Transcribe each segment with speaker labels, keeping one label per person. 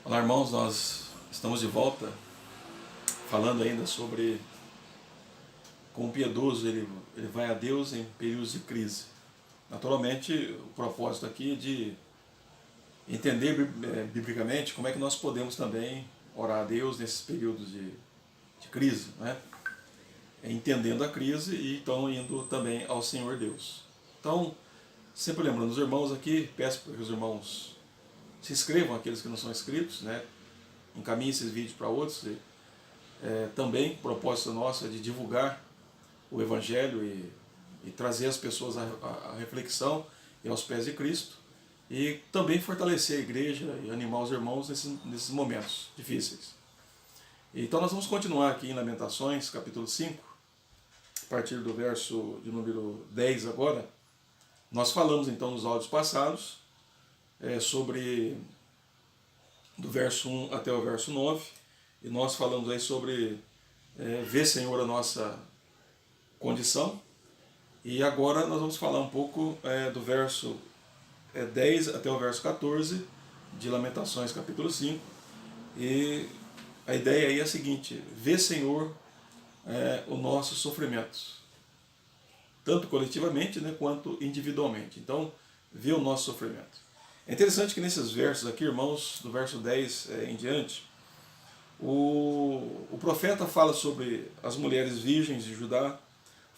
Speaker 1: Olá, irmãos, nós estamos de volta falando ainda sobre como o piedoso ele vai a Deus em períodos de crise. Naturalmente, o propósito aqui é de entender biblicamente como é que nós podemos também orar a Deus nesses períodos de crise, né? Entendendo a crise e então indo também ao Senhor Deus. Então, sempre lembrando os irmãos aqui, peço para que os irmãos se inscrevam, aqueles que não são inscritos, né? Encaminhe esses vídeos para outros. Também, o propósito nosso é de divulgar o Evangelho e trazer as pessoas à reflexão e aos pés de Cristo, e também fortalecer a igreja e animar os irmãos nesses momentos difíceis. Então nós vamos continuar aqui em Lamentações, capítulo 5, a partir do verso de número 10 agora. Nós falamos então nos áudios passados sobre do verso 1 até o verso 9, e nós falamos aí sobre ver, Senhor, a nossa condição, e agora nós vamos falar um pouco do verso 10 até o verso 14 de Lamentações capítulo 5, e a ideia aí é a seguinte: ver, Senhor, o nosso sofrimento, tanto coletivamente, né, quanto individualmente. Então, ver o nosso sofrimento. É interessante que nesses versos aqui, irmãos, do verso 10 em diante, o profeta fala sobre as mulheres virgens de Judá,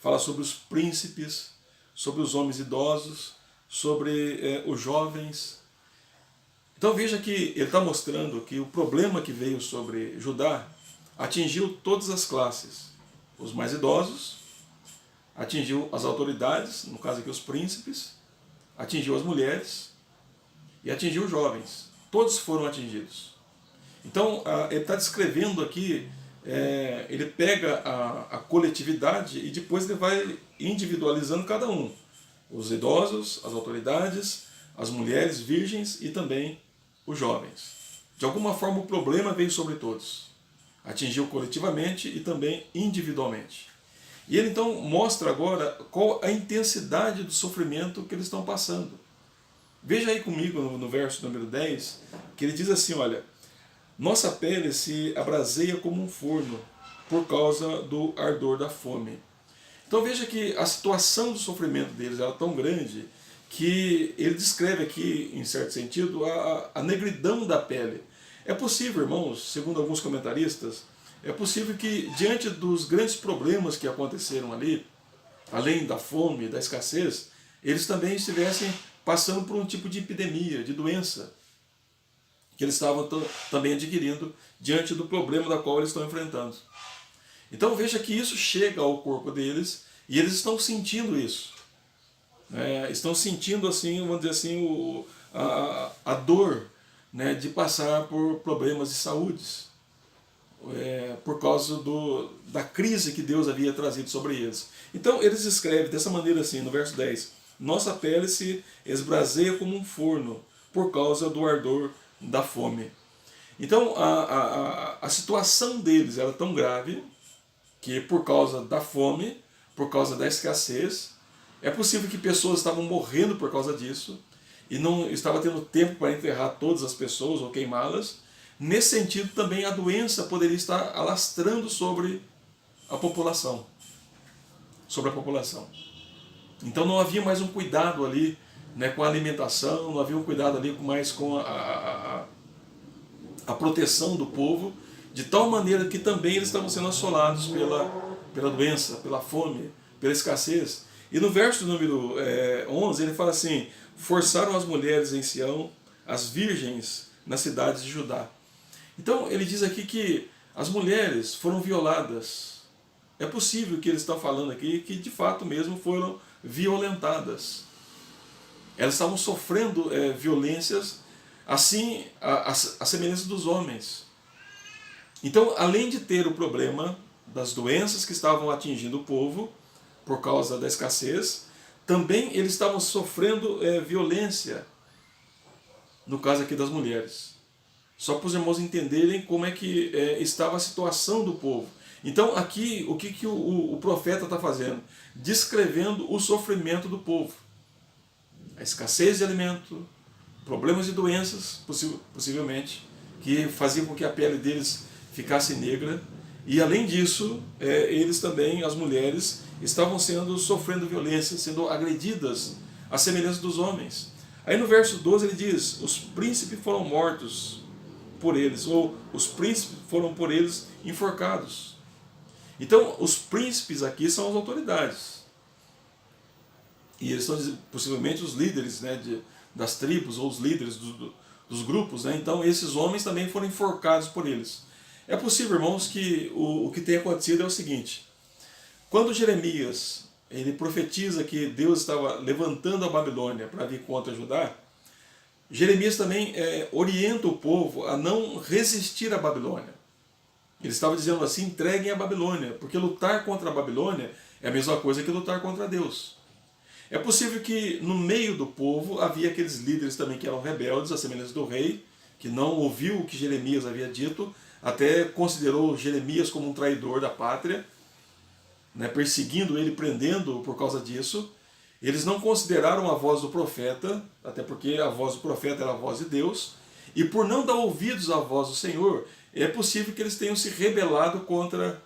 Speaker 1: fala sobre os príncipes, sobre os homens idosos, sobre os jovens. Então veja que ele está mostrando que o problema que veio sobre Judá atingiu todas as classes. Os mais idosos, atingiu as autoridades, no caso aqui os príncipes, atingiu as mulheres e atingiu os jovens. Todos foram atingidos. Então ele está descrevendo aqui, ele pega a coletividade e depois ele vai individualizando cada um. Os idosos, as autoridades, as mulheres virgens e também os jovens. De alguma forma o problema veio sobre todos. Atingiu coletivamente e também individualmente. E ele então mostra agora qual a intensidade do sofrimento que eles estão passando. Veja aí comigo no verso número 10, que ele diz assim, olha: nossa pele se abraseia como um forno por causa do ardor da fome. Então veja que a situação do sofrimento deles era tão grande que ele descreve aqui, em certo sentido, a negridão da pele. É possível, irmãos, segundo alguns comentaristas, é possível que diante dos grandes problemas que aconteceram ali, além da fome, da escassez, eles também estivessem passando por um tipo de epidemia, de doença, que eles estavam também adquirindo diante do problema da qual eles estão enfrentando. Então veja que isso chega ao corpo deles e eles estão sentindo isso. Estão sentindo, assim, vamos dizer assim, a dor, né, de passar por problemas de saúde, por causa da crise que Deus havia trazido sobre eles. Então eles escrevem dessa maneira assim, no verso 10, nossa pele se esbraseia como um forno por causa do ardor da fome. Então a situação deles era tão grave que, por causa da fome, por causa da escassez, é possível que pessoas estavam morrendo por causa disso e não estava tendo tempo para enterrar todas as pessoas ou queimá-las. Nesse sentido, também a doença poderia estar alastrando sobre a população. Então não havia mais um cuidado ali, né, com a alimentação, não havia um cuidado ali mais com a proteção do povo, de tal maneira que também eles estavam sendo assolados pela doença, pela fome, pela escassez. E no verso número 11 ele fala assim: forçaram as mulheres em Sião, as virgens nas cidades de Judá. Então ele diz aqui que as mulheres foram violadas. É possível que eles estão falando aqui que de fato mesmo foram violentadas. Elas estavam sofrendo violências, assim, a semelhança dos homens. Então, além de ter o problema das doenças que estavam atingindo o povo por causa da escassez, também eles estavam sofrendo violência, no caso aqui das mulheres. Só para os irmãos entenderem como é que estava a situação do povo. Então aqui, o que o profeta está fazendo? Descrevendo o sofrimento do povo. A escassez de alimento, problemas de doenças, possivelmente, que faziam com que a pele deles ficasse negra. E além disso, eles também, as mulheres, estavam sofrendo violência, sendo agredidas à semelhança dos homens. Aí no verso 12 ele diz: os príncipes foram mortos por eles, ou os príncipes foram por eles enforcados. Então, os príncipes aqui são as autoridades. E eles são possivelmente os líderes, né, das tribos, ou os líderes dos grupos. Né? Então, esses homens também foram enforcados por eles. É possível, irmãos, que o que tem acontecido é o seguinte: quando Jeremias ele profetiza que Deus estava levantando a Babilônia para vir contra Judá, Jeremias também orienta o povo a não resistir à Babilônia. Ele estava dizendo assim: entreguem a Babilônia, porque lutar contra a Babilônia é a mesma coisa que lutar contra Deus. É possível que no meio do povo havia aqueles líderes também que eram rebeldes, à semelhança do rei, que não ouviu o que Jeremias havia dito, até considerou Jeremias como um traidor da pátria, né, perseguindo ele, prendendo-o por causa disso. Eles não consideraram a voz do profeta, até porque a voz do profeta era a voz de Deus, e por não dar ouvidos à voz do Senhor, é possível que eles tenham se rebelado contra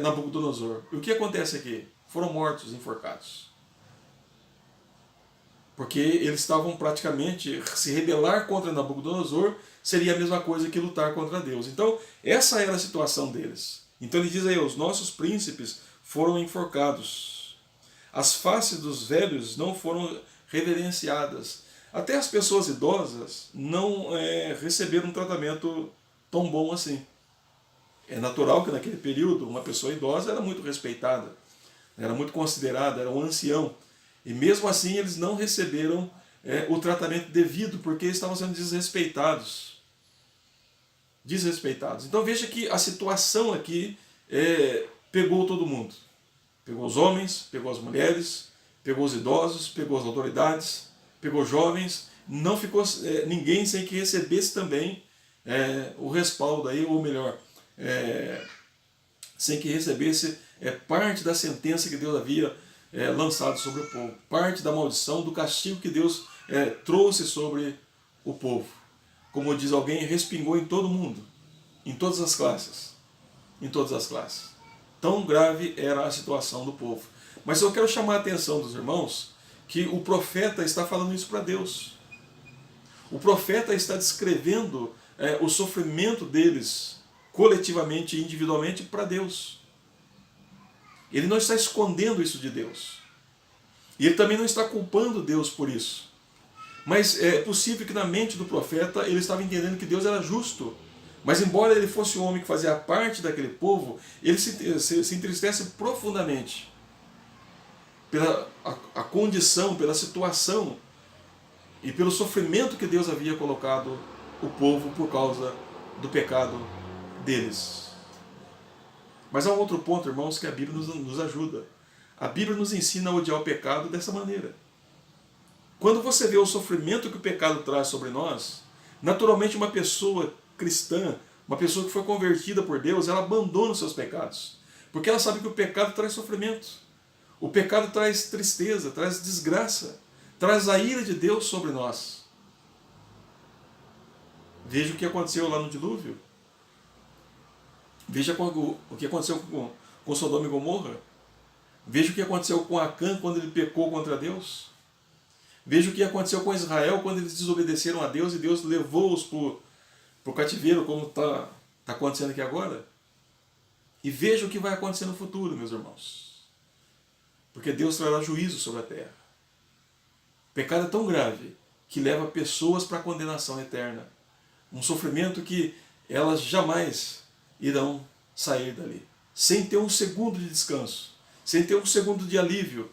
Speaker 1: Nabucodonosor. E o que acontece aqui? Foram mortos, enforcados. Porque eles estavam praticamente, se rebelar contra Nabucodonosor seria a mesma coisa que lutar contra Deus. Então, essa era a situação deles. Então ele diz aí: os nossos príncipes foram enforcados. As faces dos velhos não foram reverenciadas. Até as pessoas idosas não receberam um tratamento tão bom assim. É natural que naquele período uma pessoa idosa era muito respeitada, era muito considerada, era um ancião. E mesmo assim eles não receberam o tratamento devido, porque estavam sendo desrespeitados. Então veja que a situação aqui pegou todo mundo. Pegou os homens, pegou as mulheres, pegou os idosos, pegou as autoridades, pegou os jovens. Não ficou ninguém sem que recebesse também o respaldo aí, ou melhor, sem que recebesse parte da sentença que Deus havia lançado sobre o povo, parte da maldição, do castigo que Deus trouxe sobre o povo. Como diz alguém, respingou em todo mundo, em todas as classes, em todas as classes. Tão grave era a situação do povo. Mas eu quero chamar a atenção dos irmãos que o profeta está falando isso para Deus. O profeta está descrevendo o sofrimento deles, coletivamente e individualmente, para Deus. Ele não está escondendo isso de Deus. E ele também não está culpando Deus por isso. Mas é possível que na mente do profeta ele estava entendendo que Deus era justo. Mas embora ele fosse um homem que fazia parte daquele povo, ele se entristece profundamente pela a condição, pela situação e pelo sofrimento que Deus havia colocado o povo por causa do pecado deles. Mas há um outro ponto, irmãos, que a Bíblia nos ajuda. A Bíblia nos ensina a odiar o pecado dessa maneira. Quando você vê o sofrimento que o pecado traz sobre nós, naturalmente uma pessoa cristã, uma pessoa que foi convertida por Deus, ela abandona os seus pecados. Porque ela sabe que o pecado traz sofrimento. O pecado traz tristeza, traz desgraça, traz a ira de Deus sobre nós. Veja o que aconteceu lá no dilúvio. Veja o que aconteceu com Sodoma e Gomorra. Veja o que aconteceu com Acã quando ele pecou contra Deus. Veja o que aconteceu com Israel quando eles desobedeceram a Deus e Deus levou-os para o cativeiro, como está acontecendo aqui agora. E veja o que vai acontecer no futuro, meus irmãos. Porque Deus trará juízo sobre a terra. O pecado é tão grave que leva pessoas para a condenação eterna. Um sofrimento que elas jamais irão sair dali. Sem ter um segundo de descanso. Sem ter um segundo de alívio.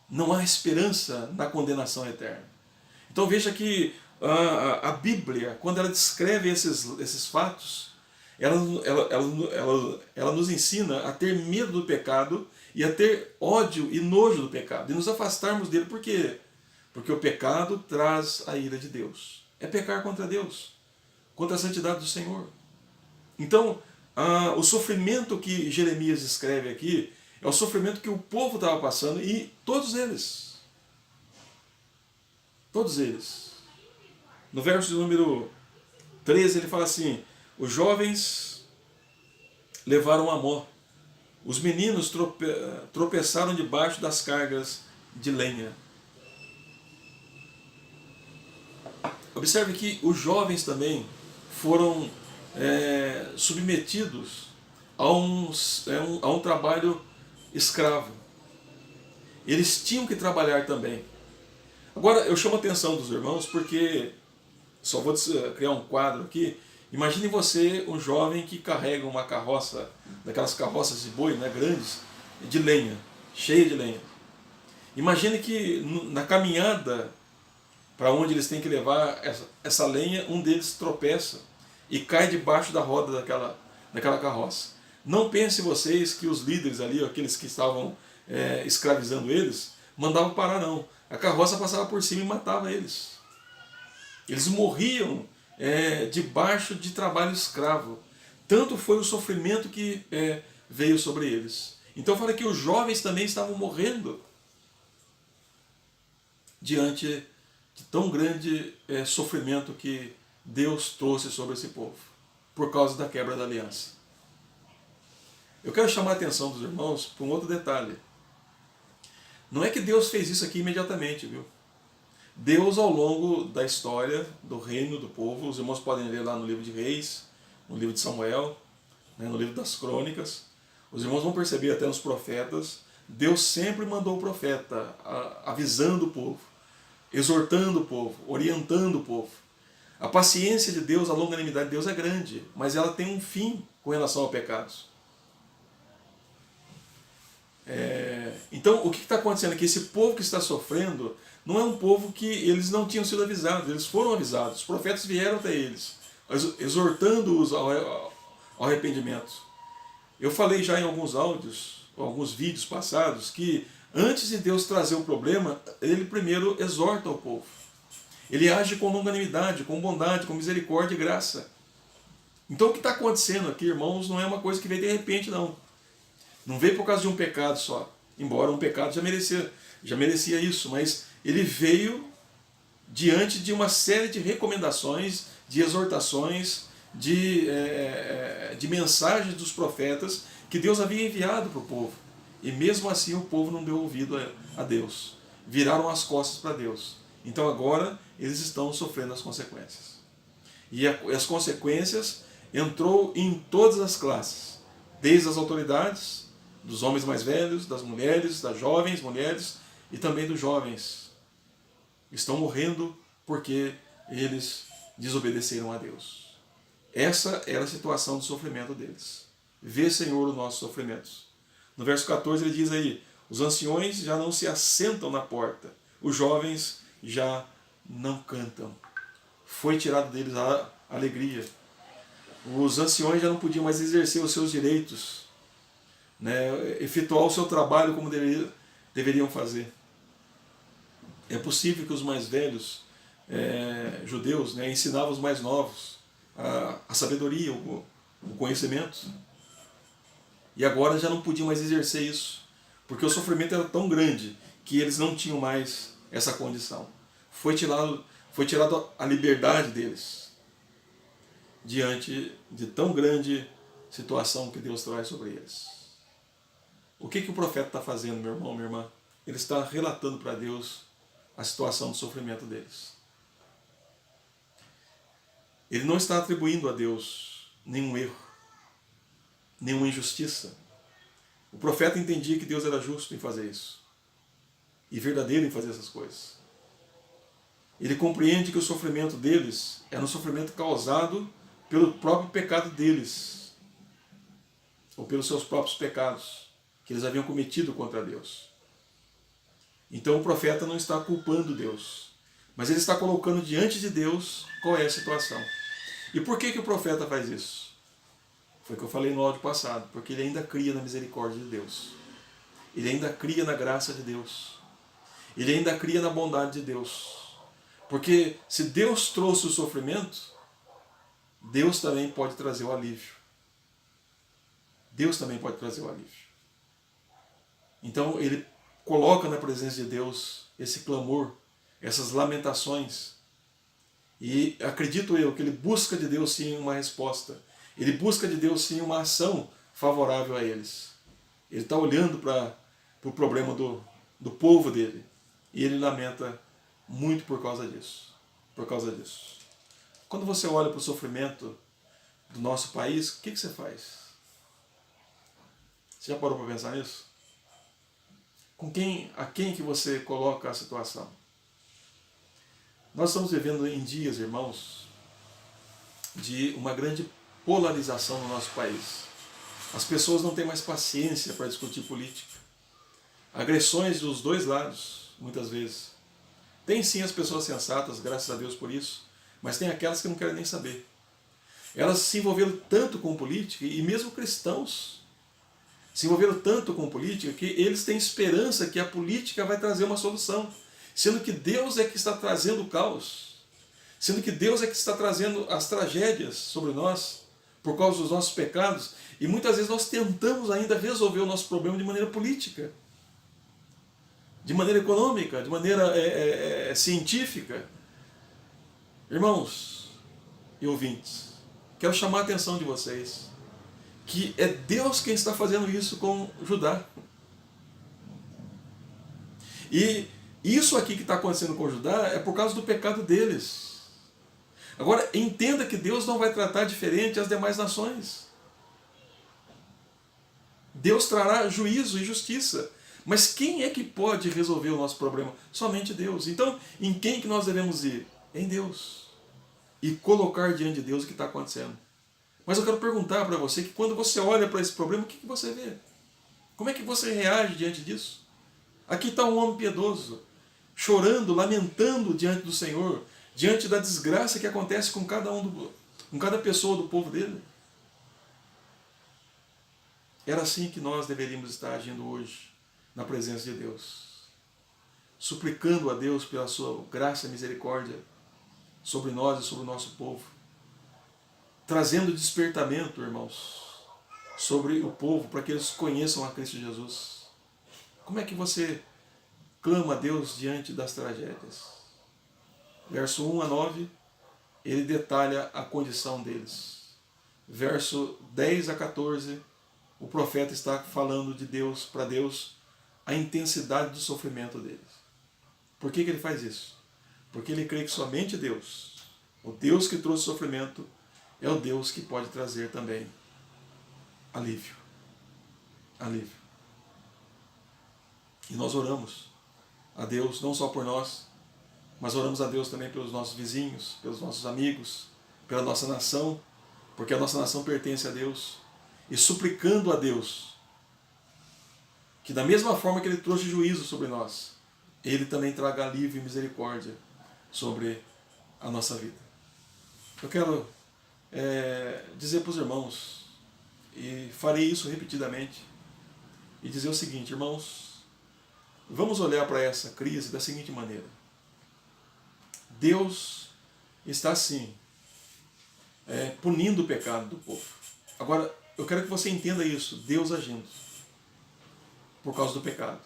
Speaker 1: Não há esperança na condenação eterna. Então veja que a Bíblia, quando ela descreve esses fatos, ela nos ensina a ter medo do pecado e a ter ódio e nojo do pecado. E nos afastarmos dele. Por quê? Porque o pecado traz a ira de Deus. É pecar contra Deus. Contra a santidade do Senhor. Então, o sofrimento que Jeremias escreve aqui é o sofrimento que o povo estava passando, e todos eles, No verso de número 13 ele fala assim: os jovens levaram a mó, os meninos tropeçaram debaixo das cargas de lenha. Observe que os jovens também foram submetidos a um trabalho escravo. Eles tinham que trabalhar também. Agora eu chamo a atenção dos irmãos porque, só vou criar um quadro aqui. Imagine você, um jovem que carrega uma carroça, daquelas carroças de boi, né, grandes, de lenha, cheia de lenha. Imagine que na caminhada para onde eles têm que levar essa lenha, um deles tropeça e cai debaixo da roda daquela carroça. Não pense vocês que os líderes ali, aqueles que estavam escravizando eles, mandavam parar, não. A carroça passava por cima e matava eles. Eles morriam debaixo de trabalho escravo. Tanto foi o sofrimento que veio sobre eles. Então fala que os jovens também estavam morrendo diante de tão grande sofrimento que Deus trouxe sobre esse povo, por causa da quebra da aliança. Eu quero chamar a atenção dos irmãos para um outro detalhe. Não é que Deus fez isso aqui imediatamente, viu? Deus, ao longo da história do reino do povo, os irmãos podem ler lá no livro de Reis, no livro de Samuel, né, no livro das Crônicas, os irmãos vão perceber até nos profetas, Deus sempre mandou o profeta avisando o povo, exortando o povo, orientando o povo. A paciência de Deus, a longanimidade de Deus é grande, mas ela tem um fim com relação ao pecado. Então, o que está acontecendo aqui? Esse povo que está sofrendo não é um povo que eles não tinham sido avisados, eles foram avisados, os profetas vieram até eles, exortando-os ao arrependimento. Eu falei já em alguns áudios, alguns vídeos passados, que antes de Deus trazer o problema, ele primeiro exorta o povo. Ele age com longanimidade, com bondade, com misericórdia e graça. Então o que está acontecendo aqui, irmãos, não é uma coisa que veio de repente, não. Não veio por causa de um pecado só. Embora um pecado já merecia isso, mas ele veio diante de uma série de recomendações, de exortações, de mensagens dos profetas que Deus havia enviado para o povo. E mesmo assim o povo não deu ouvido a Deus. Viraram as costas para Deus. Então agora eles estão sofrendo as consequências. E as consequências entrou em todas as classes. Desde as autoridades, dos homens mais velhos, das mulheres, das jovens mulheres e também dos jovens. Estão morrendo porque eles desobedeceram a Deus. Essa era a situação do sofrimento deles. Vê, Senhor, os nossos sofrimentos. No verso 14 ele diz aí: os anciões já não se assentam na porta, os jovens já não cantam. Foi tirado deles a alegria. Os anciões já não podiam mais exercer os seus direitos, né, efetuar o seu trabalho como deveriam fazer. É possível que os mais velhos judeus, né, ensinavam os mais novos a sabedoria, o conhecimento. E agora já não podiam mais exercer isso, porque o sofrimento era tão grande que eles não tinham mais essa condição. Foi tirado a liberdade deles diante de tão grande situação que Deus traz sobre eles. O que o profeta está fazendo, meu irmão, minha irmã? Ele está relatando para Deus a situação do sofrimento deles. Ele não está atribuindo a Deus nenhum erro, nenhuma injustiça. O profeta entendia que Deus era justo em fazer isso e verdadeiro em fazer essas coisas. Ele compreende que o sofrimento deles era um sofrimento causado pelo próprio pecado deles, ou pelos seus próprios pecados que eles haviam cometido contra Deus. Então o profeta não está culpando Deus, mas ele está colocando diante de Deus qual é a situação. E por que o profeta faz isso? Foi o que eu falei no áudio passado, porque ele ainda cria na misericórdia de Deus. Ele ainda cria na graça de Deus. Ele ainda cria na bondade de Deus. Porque se Deus trouxe o sofrimento, Deus também pode trazer o alívio. Deus também pode trazer o alívio. Então ele coloca na presença de Deus esse clamor, essas lamentações. E acredito eu que ele busca de Deus sim uma resposta. Ele busca de Deus sim uma ação favorável a eles. Ele está olhando para o problema do povo dele. E ele lamenta muito por causa disso. Por causa disso. Quando você olha para o sofrimento do nosso país, o que você faz? Você já parou para pensar nisso? A quem que você coloca a situação? Nós estamos vivendo em dias, irmãos, de uma grande polarização no nosso país. As pessoas não têm mais paciência para discutir política. Agressões dos dois lados, muitas vezes. Tem sim as pessoas sensatas, graças a Deus por isso, mas tem aquelas que não querem nem saber. Elas se envolveram tanto com política, e mesmo cristãos se envolveram tanto com política, que eles têm esperança que a política vai trazer uma solução, sendo que Deus é que está trazendo o caos, sendo que Deus é que está trazendo as tragédias sobre nós, por causa dos nossos pecados, e muitas vezes nós tentamos ainda resolver o nosso problema de maneira política, de maneira econômica, de maneira científica. Irmãos e ouvintes, quero chamar a atenção de vocês, que é Deus quem está fazendo isso com Judá. E isso aqui que está acontecendo com Judá é por causa do pecado deles. Agora, entenda que Deus não vai tratar diferente as demais nações. Deus trará juízo e justiça. Mas quem é que pode resolver o nosso problema? Somente Deus. Então, em quem que nós devemos ir? Em Deus. E colocar diante de Deus o que está acontecendo. Mas eu quero perguntar para você que quando você olha para esse problema, o que você vê? Como é que você reage diante disso? Aqui está um homem piedoso, chorando, lamentando diante do Senhor, diante da desgraça que acontece com cada pessoa do povo dele. Era assim que nós deveríamos estar agindo hoje, na presença de Deus. Suplicando a Deus pela sua graça e misericórdia sobre nós e sobre o nosso povo. Trazendo despertamento, irmãos, sobre o povo, para que eles conheçam a Cristo Jesus. Como é que você clama a Deus diante das tragédias? Verso 1 a 9, ele detalha a condição deles. Verso 10 a 14, o profeta está falando de Deus, para Deus, a intensidade do sofrimento deles. Por que ele faz isso? Porque ele crê que somente Deus, o Deus que trouxe sofrimento, é o Deus que pode trazer também alívio. Alívio. E nós oramos a Deus, não só por nós, mas oramos a Deus também pelos nossos vizinhos, pelos nossos amigos, pela nossa nação, porque a nossa nação pertence a Deus. E suplicando a Deus que da mesma forma que Ele trouxe juízo sobre nós, Ele também traga alívio e misericórdia sobre a nossa vida. Eu quero dizer para os irmãos, e farei isso repetidamente, e dizer o seguinte: irmãos, vamos olhar para essa crise da seguinte maneira. Deus está sim punindo o pecado do povo. Agora, eu quero que você entenda isso, Deus agindo por causa do pecado.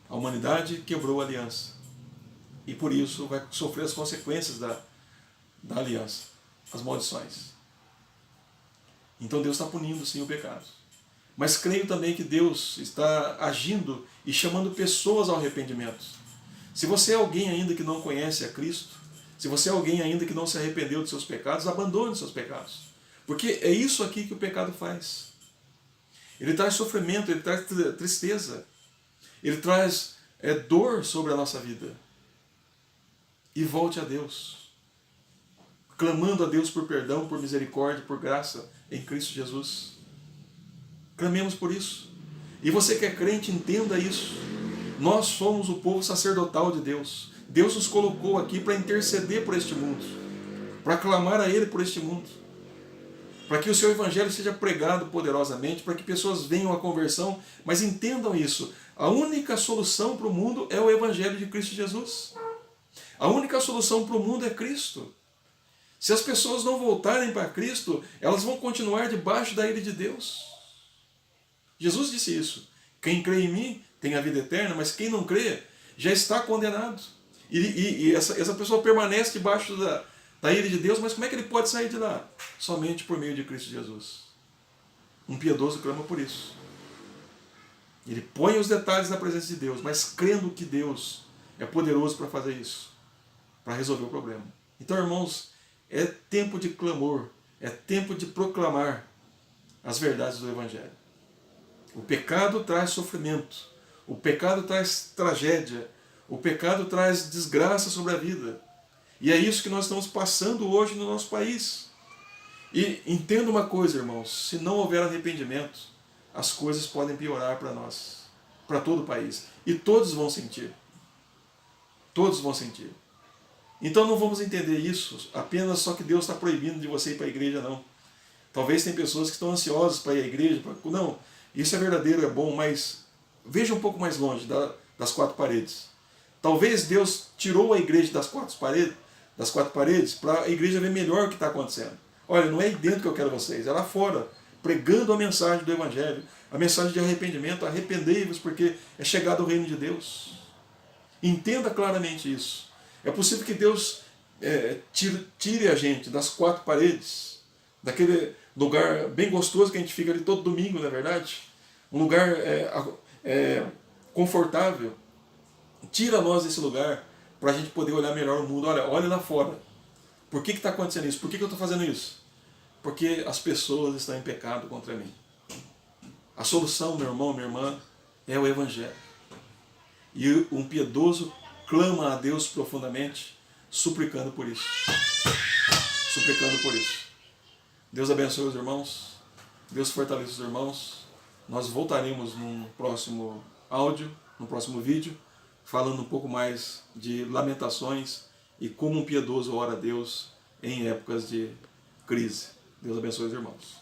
Speaker 1: A humanidade quebrou a aliança e por isso vai sofrer as consequências da aliança, as maldições. Então Deus está punindo sim o pecado. Mas creio também que Deus está agindo e chamando pessoas ao arrependimento. Se você é alguém ainda que não conhece a Cristo, se você é alguém ainda que não se arrependeu dos seus pecados, abandone os seus pecados. Porque é isso aqui que o pecado faz. Ele traz sofrimento, ele traz tristeza, ele traz dor sobre a nossa vida. E volte a Deus, clamando a Deus por perdão, por misericórdia, por graça em Cristo Jesus. Clamemos por isso. E você que é crente, entenda isso. Nós somos o povo sacerdotal de Deus. Deus nos colocou aqui para interceder por este mundo, para clamar a Ele por este mundo, para que o seu evangelho seja pregado poderosamente, para que pessoas venham à conversão, mas entendam isso. A única solução para o mundo é o evangelho de Cristo Jesus. A única solução para o mundo é Cristo. Se as pessoas não voltarem para Cristo, elas vão continuar debaixo da ira de Deus. Jesus disse isso. Quem crê em mim tem a vida eterna, mas quem não crê já está condenado. E essa pessoa permanece debaixo da ira de Deus, mas como é que ele pode sair de lá? Somente por meio de Cristo Jesus. Um piedoso clama por isso. Ele põe os detalhes na presença de Deus, mas crendo que Deus é poderoso para fazer isso, para resolver o problema. Então, irmãos, é tempo de clamor, é tempo de proclamar as verdades do Evangelho. O pecado traz sofrimento, o pecado traz tragédia, o pecado traz desgraça sobre a vida. E é isso que nós estamos passando hoje no nosso país. E entenda uma coisa, irmãos, se não houver arrependimento, as coisas podem piorar para nós, para todo o país. E todos vão sentir. Todos vão sentir. Então não vamos entender isso apenas só que Deus está proibindo de você ir para a igreja, não. Talvez tem pessoas que estão ansiosas para ir à igreja. Não, isso é verdadeiro, é bom, mas veja um pouco mais longe das quatro paredes. Talvez Deus tirou a igreja das quatro paredes para a igreja ver melhor o que está acontecendo. Olha, não é aí dentro que eu quero vocês, é lá fora, pregando a mensagem do Evangelho, a mensagem de arrependimento. Arrependei-vos porque é chegado o reino de Deus. Entenda claramente isso. É possível que Deus tire a gente das quatro paredes, daquele lugar bem gostoso que a gente fica ali todo domingo, não é verdade? Um lugar confortável. Tira nós desse lugar para a gente poder olhar melhor o mundo. Olha lá fora. Por que está acontecendo isso? Por que eu estou fazendo isso? Porque as pessoas estão em pecado contra mim. A solução, meu irmão, minha irmã, é o Evangelho. E um piedoso clama a Deus profundamente, suplicando por isso. Suplicando por isso. Deus abençoe os irmãos. Deus fortaleça os irmãos. Nós voltaremos num próximo áudio, num próximo vídeo, falando um pouco mais de lamentações e como um piedoso ora a Deus em épocas de crise. Deus abençoe os irmãos.